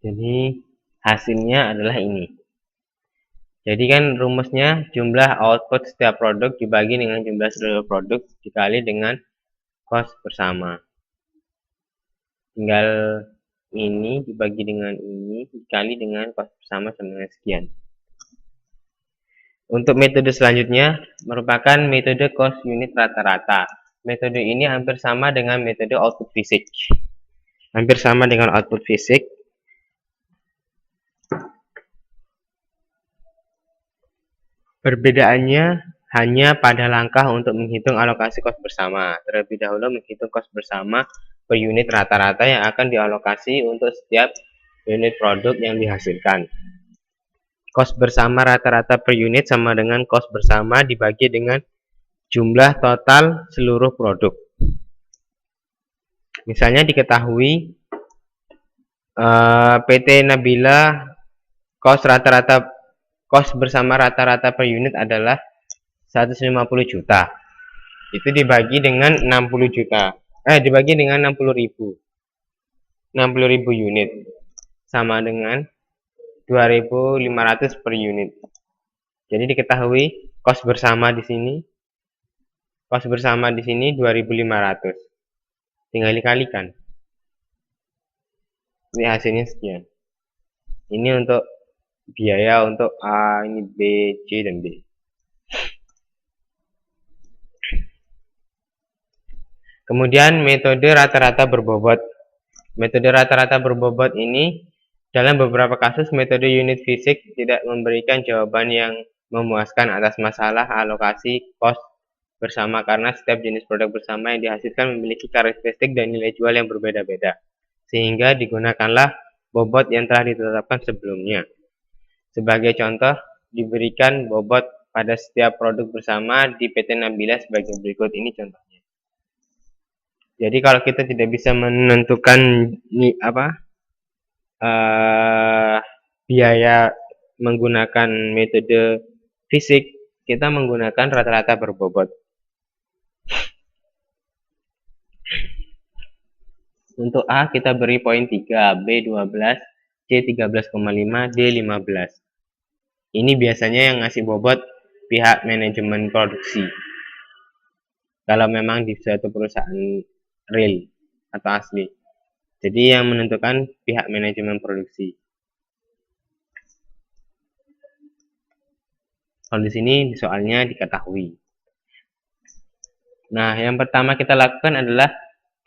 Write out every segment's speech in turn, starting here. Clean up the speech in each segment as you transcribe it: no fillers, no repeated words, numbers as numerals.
Jadi hasilnya adalah ini. Jadi kan rumusnya jumlah output setiap produk dibagi dengan jumlah seluruh produk dikali dengan cost bersama. Tinggal ini dibagi dengan ini dikali dengan cost bersama sama dengan sekian. Untuk metode selanjutnya merupakan metode cost unit rata-rata. Metode ini hampir sama dengan metode output fisik. Hampir sama dengan output fisik. Perbedaannya hanya pada langkah untuk menghitung alokasi cost bersama. Terlebih dahulu menghitung cost bersama per unit rata-rata yang akan dialokasi untuk setiap unit produk yang dihasilkan. Cost bersama rata-rata per unit sama dengan cost bersama dibagi dengan jumlah total seluruh produk. Misalnya diketahui PT Nabila cost bersama rata-rata per unit adalah 150 juta. Itu dibagi dengan 60 juta. Dibagi dengan 60.000. 60.000 unit sama dengan 2.500 per unit. Jadi diketahui cost bersama di sini 2.500. Tinggal dikalikan. Ini hasilnya sekian. Ini untuk biaya untuk A, ini B, C, dan D. Kemudian metode rata-rata berbobot. Metode rata-rata berbobot ini dalam beberapa kasus metode unit fisik tidak memberikan jawaban yang memuaskan atas masalah alokasi cost bersama karena setiap jenis produk bersama yang dihasilkan memiliki karakteristik dan nilai jual yang berbeda-beda. Sehingga digunakanlah bobot yang telah ditetapkan sebelumnya. Sebagai contoh, diberikan bobot pada setiap produk bersama di PT Nabila sebagai berikut. Ini contohnya. Jadi kalau kita tidak bisa menentukan biaya menggunakan metode fisik, kita menggunakan rata-rata berbobot. Untuk A kita beri poin 3, B 12, C 13,5, D 15. Ini biasanya yang ngasih bobot pihak manajemen produksi. Kalau memang di suatu perusahaan real atau asli. Jadi yang menentukan pihak manajemen produksi. Kalau di sini soalnya diketahui. Nah, yang pertama kita lakukan adalah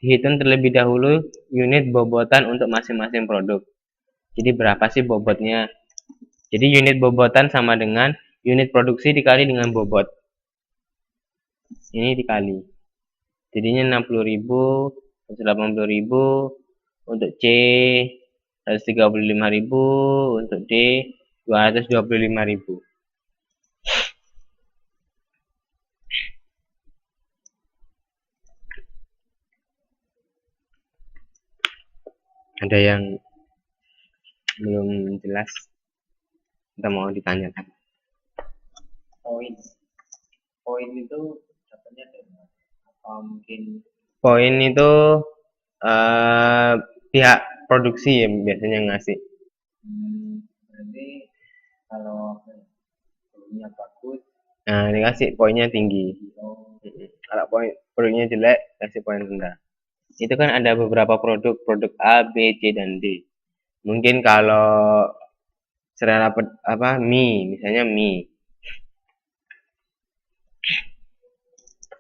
dihitung terlebih dahulu unit bobotan untuk masing-masing produk. Jadi berapa sih bobotnya? Jadi unit bobotan sama dengan unit produksi dikali dengan bobot. Ini dikali. Jadinya 60.000, 180.000, untuk C 135.000, untuk D 225.000. Ada yang belum jelas? Kita mau ditanyakan. Poin itu dapatnya dari mana? Atau mungkin poin itu pihak produksi yang biasanya ngasih. Berarti kalau produknya bagus, Nah, dikasih poinnya tinggi. Kalau produknya jelek, kasih poin rendah. Itu kan ada beberapa produk A, B, C, dan D. Mungkin kalau selera mie, misalnya mie.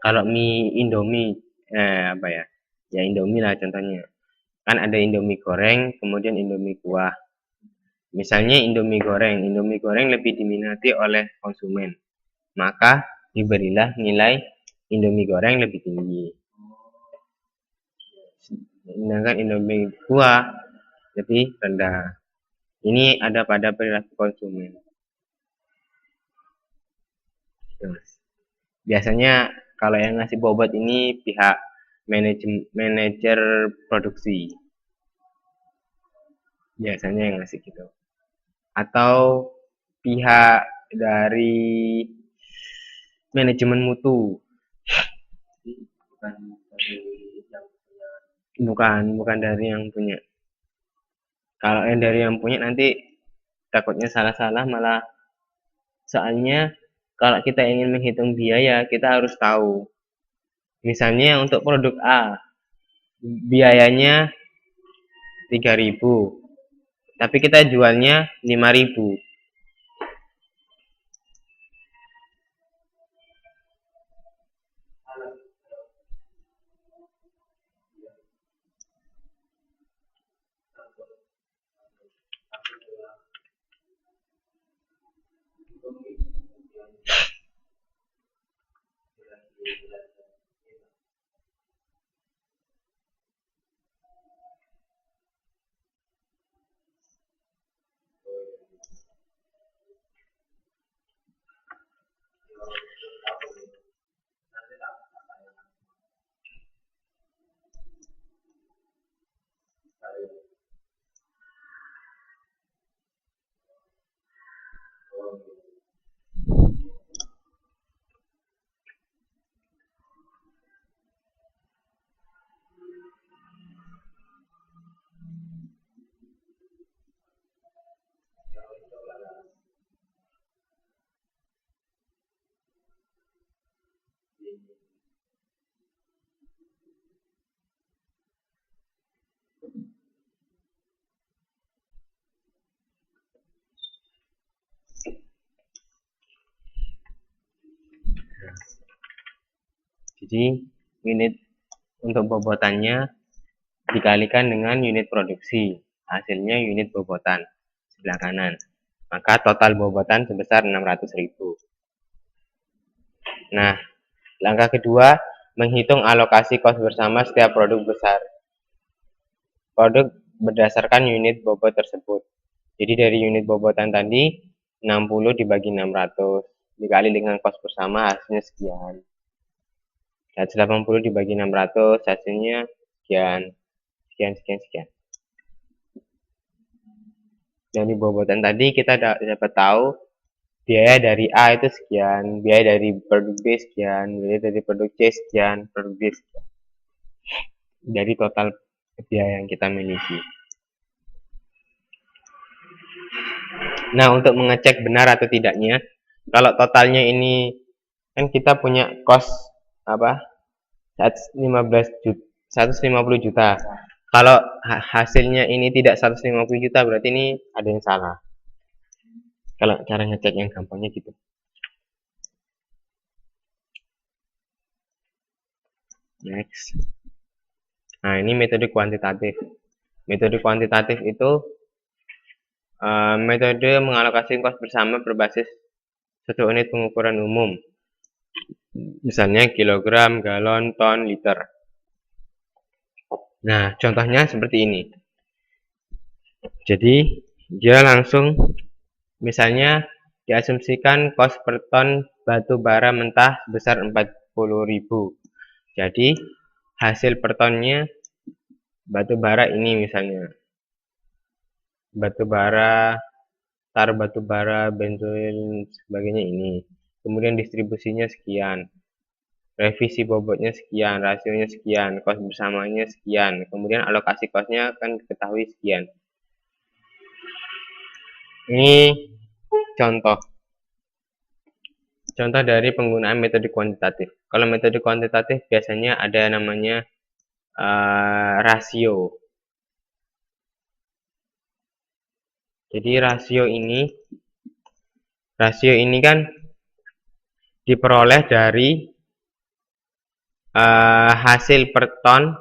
Kalau mie Indomie, ya Indomie lah contohnya. Kan ada Indomie goreng, kemudian Indomie kuah. Misalnya Indomie goreng lebih diminati oleh konsumen. Maka diberilah nilai Indomie goreng lebih tinggi. Sedangkan Indomie kuah lebih rendah. Ini ada pada perilaku konsumen. Biasanya kalau yang ngasih bobot ini pihak manajer produksi. Biasanya yang ngasih gitu. Atau pihak dari manajemen mutu. Bukan dari yang punya. Kalau yang dari yang punya nanti takutnya salah-salah malah. Soalnya kalau kita ingin menghitung biaya, kita harus tahu. Misalnya untuk produk A, biayanya 3.000, tapi kita jualnya 5.000. Jadi unit untuk bobotannya dikalikan dengan unit produksi, hasilnya unit bobotan sebelah kanan, maka total bobotan sebesar 600.000. Nah, langkah kedua, menghitung alokasi kos bersama setiap produk besar. Produk berdasarkan unit bobot tersebut. Jadi dari unit bobotan tadi 60 dibagi 600 dikali dengan kos bersama hasilnya sekian. 180 dibagi 600 hasilnya sekian. Sekian. Dari bobotan tadi kita dapat tahu biaya dari A itu sekian, biaya dari produk B sekian, biaya dari produk C sekian, produk D sekian. Dari total biaya yang kita miliki. Nah, untuk mengecek benar atau tidaknya, kalau totalnya ini kan kita punya kos 150 juta. Kalau hasilnya ini tidak 150 juta, berarti ini ada yang salah. Kalau cara ngecek yang gampangnya gitu. Next. Nah, ini metode kuantitatif. Metode kuantitatif itu metode mengalokasi kos bersama berbasis satu unit pengukuran umum. Misalnya kilogram, galon, ton, liter. Nah, contohnya seperti ini. Jadi, dia langsung misalnya diasumsikan kos per ton batu bara mentah sebesar 40.000. Jadi, hasil per tonnya batu bara ini misalnya. Batu bara, benzoil, sebagainya ini. Kemudian distribusinya sekian. Revisi bobotnya sekian, rasionya sekian, kos bersamanya sekian, kemudian alokasi kosnya akan diketahui sekian. Ini contoh dari penggunaan metode kuantitatif. Kalau metode kuantitatif biasanya ada namanya rasio. Jadi rasio ini kan diperoleh dari hasil per ton.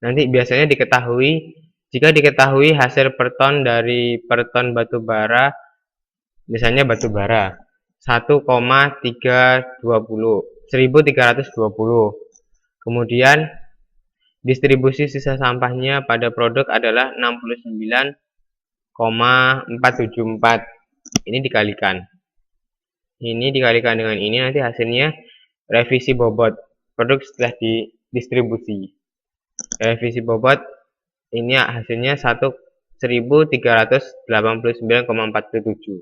Nanti biasanya jika diketahui hasil per ton dari per ton batu bara, misalnya batu bara 1,320, kemudian distribusi sisa sampahnya pada produk adalah 69,474. Ini dikalikan dengan ini, nanti hasilnya revisi bobot produk setelah didistribusi. Revisi bobot ini hasilnya 1389,47.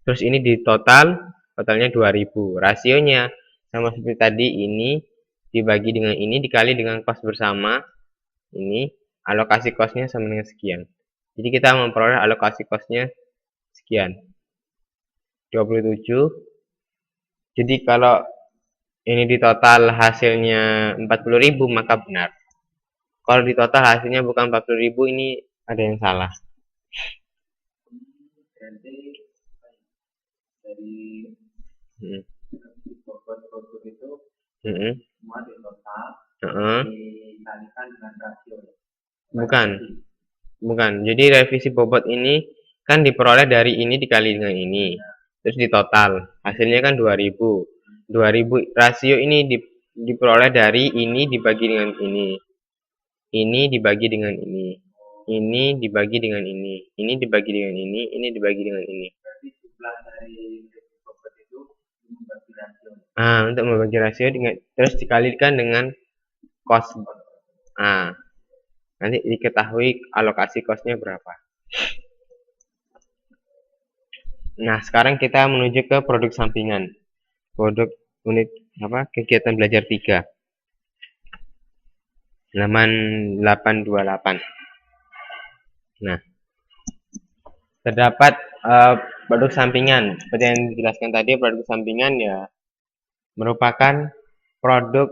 Terus ini di total totalnya 2000. Rasionya sama seperti tadi, ini dibagi dengan ini dikali dengan kos bersama, ini alokasi kosnya sama dengan sekian. Jadi kita memperoleh alokasi kosnya sekian, 27. Jadi kalau ini di total hasilnya 40.000 maka benar. Kalau di total hasilnya bukan 40.000, ini ada yang salah. Berarti dari bobot produk itu semua di total dikalikan dengan rasio. Bukan. Jadi revisi bobot ini kan diperoleh dari ini dikali dengan ini. Terus di total hasilnya kan 2000. 2000 rasio ini diperoleh dari ini dibagi dengan ini. Ini dibagi dengan ini. Ini dibagi dengan ini. Ini dibagi dengan ini dibagi dengan ini. Berarti jumlah dari bobot itu membagi rasio. Untuk membagi rasio terus dikalikan dengan kos. Nanti diketahui alokasi kosnya berapa. Nah, sekarang kita menuju ke produk sampingan. Produk unit kegiatan belajar 3. Halaman 828. Nah, terdapat produk sampingan. Seperti yang dijelaskan tadi, produk sampingan ya merupakan produk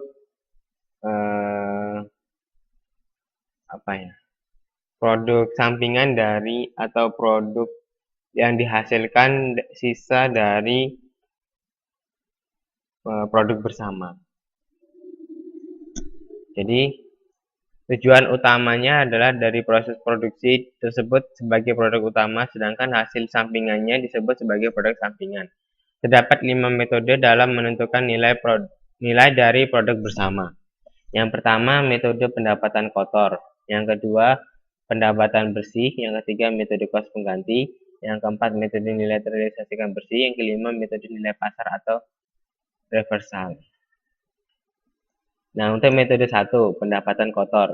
produk sampingan dari atau produk yang dihasilkan sisa dari produk bersama. Jadi tujuan utamanya adalah dari proses produksi tersebut sebagai produk utama, sedangkan hasil sampingannya disebut sebagai produk sampingan. Terdapat 5 metode dalam menentukan nilai dari produk bersama. Yang pertama, metode pendapatan kotor. Yang kedua, pendapatan bersih. Yang ketiga, metode kos pengganti. Yang keempat, metode nilai terrealisasikan bersih. Yang kelima, metode nilai pasar atau reversal. Nah, untuk metode 1, pendapatan kotor.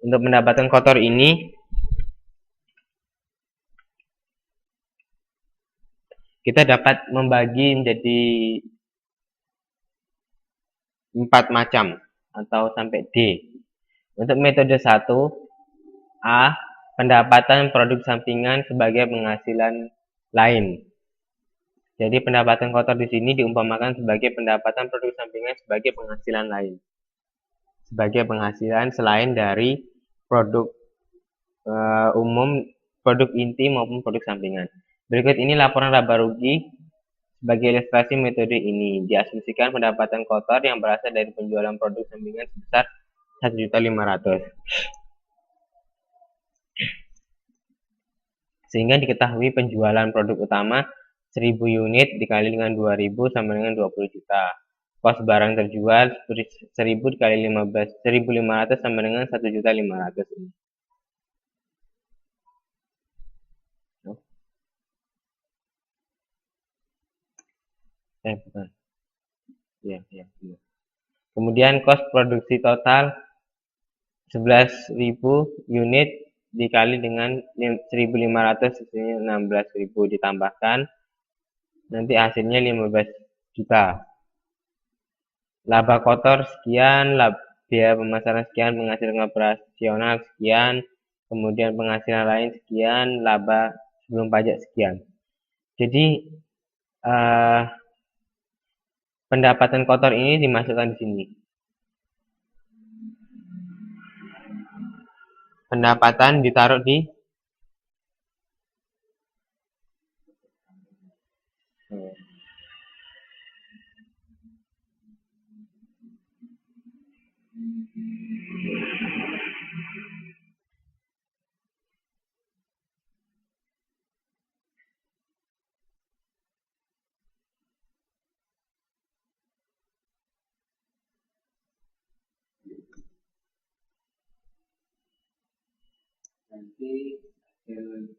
Untuk pendapatan kotor ini, kita dapat membagi menjadi 4 macam atau sampai D. Untuk metode 1, A, pendapatan produk sampingan sebagai penghasilan lain. Jadi pendapatan kotor di sini diumpamakan sebagai pendapatan produk sampingan sebagai penghasilan lain. Sebagai penghasilan selain dari produk umum, produk inti maupun produk sampingan. Berikut ini laporan laba rugi sebagai ilustrasi metode ini. Diasumsikan pendapatan kotor yang berasal dari penjualan produk sampingan sebesar 1.500.000. Sehingga diketahui penjualan produk utama 1000 unit dikali dengan 2000 sama dengan 20 juta. Kos barang terjual 1000 dikali 1500 sama dengan 1.500.000 ini. Bukan. Ya. Kemudian kos produksi total 11.000 unit dikali dengan 1.500 hasilnya 16.000 ditambahkan nanti hasilnya 15 juta. Laba kotor sekian, biaya pemasaran sekian, penghasilan operasional sekian, kemudian penghasilan lain sekian, laba sebelum pajak sekian. Jadi pendapatan kotor ini dimasukkan di sini. Pendapatan ditaruh di nanti hasil